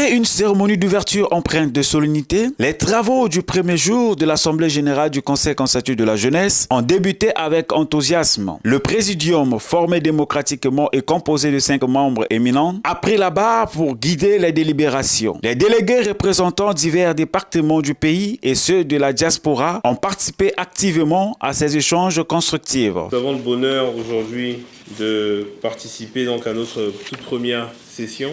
Après une cérémonie d'ouverture empreinte de solennité, les travaux du premier jour de l'Assemblée générale du Conseil consultatif de la jeunesse ont débuté avec enthousiasme. Le présidium, formé démocratiquement et composé de 5 membres éminents, a pris la barre pour guider les délibérations. Les délégués représentant divers départements du pays et ceux de la diaspora ont participé activement à ces échanges constructifs. Nous avons le bonheur aujourd'hui de participer donc à notre toute première session,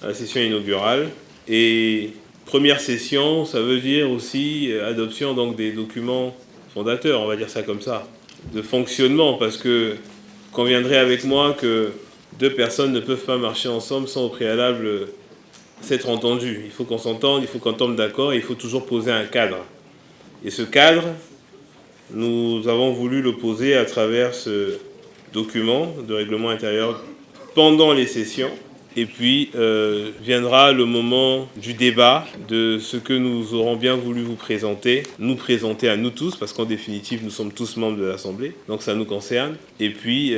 à la session inaugurale. Et première session, ça veut dire aussi adoption donc des documents fondateurs, on va dire ça comme ça, de fonctionnement, parce que vous conviendrez avec moi que 2 personnes ne peuvent pas marcher ensemble sans au préalable s'être entendues. Il faut qu'on s'entende, il faut qu'on tombe d'accord, et il faut toujours poser un cadre. Et ce cadre, nous avons voulu le poser à travers ce document de règlement intérieur pendant les sessions. Et puis viendra le moment du débat, de ce que nous aurons bien voulu vous présenter, nous présenter à nous tous, parce qu'en définitive, nous sommes tous membres de l'Assemblée, donc ça nous concerne. Et puis,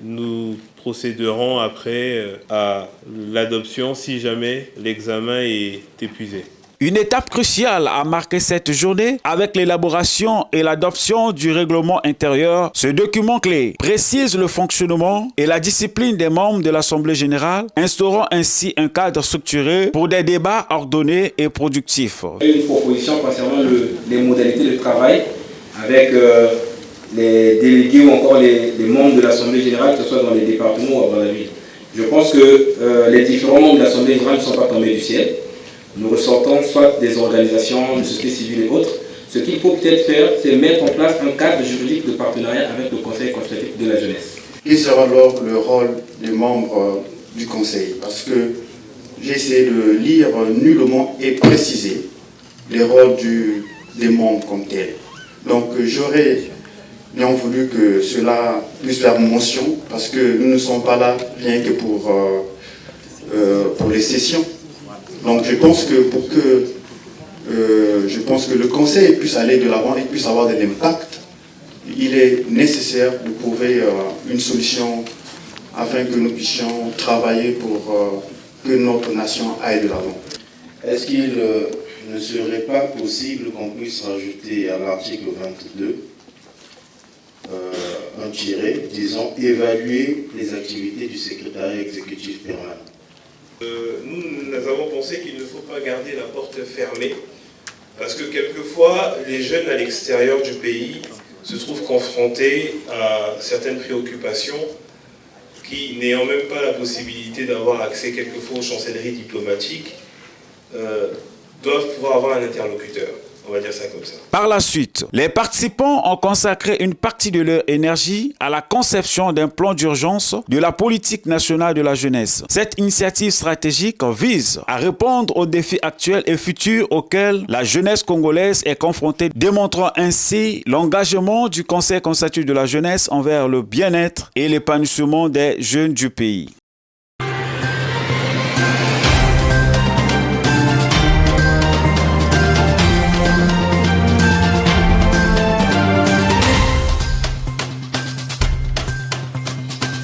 nous procéderons après à l'adoption si jamais l'examen est épuisé. Une étape cruciale a marqué cette journée avec l'élaboration et l'adoption du règlement intérieur. Ce document clé précise le fonctionnement et la discipline des membres de l'Assemblée générale, instaurant ainsi un cadre structuré pour des débats ordonnés et productifs. Une proposition concernant les modalités de travail avec les délégués ou encore les membres de l'Assemblée générale, que ce soit dans les départements ou dans la ville. Je pense que les différents membres de l'Assemblée générale ne sont pas tombés du ciel. Nous ressortons soit des organisations de société civile et autres. Ce qu'il faut peut-être faire, c'est mettre en place un cadre juridique de partenariat avec le Conseil consultatif de la jeunesse. Quel sera alors le rôle des membres du Conseil? Parce que j'ai essayé de lire nullement et préciser les rôles des membres comme tels. Donc j'aurais bien voulu que cela puisse faire mention, parce que nous ne sommes pas là rien que pour les sessions. Donc je pense que le Conseil puisse aller de l'avant et puisse avoir de l'impact, il est nécessaire de trouver une solution afin que nous puissions travailler pour que notre nation aille de l'avant. Est-ce qu'il ne serait pas possible qu'on puisse rajouter à l'article 22 un tiret, disons, évaluer les activités du secrétariat exécutif permanent? Nous avons pensé qu'il ne faut pas garder la porte fermée, parce que quelquefois, les jeunes à l'extérieur du pays se trouvent confrontés à certaines préoccupations qui, n'ayant même pas la possibilité d'avoir accès quelquefois aux chancelleries diplomatiques, doivent pouvoir avoir un interlocuteur. On va dire ça comme ça. Par la suite, les participants ont consacré une partie de leur énergie à la conception d'un plan d'urgence de la politique nationale de la jeunesse. Cette initiative stratégique vise à répondre aux défis actuels et futurs auxquels la jeunesse congolaise est confrontée, démontrant ainsi l'engagement du Conseil consultatif de la jeunesse envers le bien-être et l'épanouissement des jeunes du pays.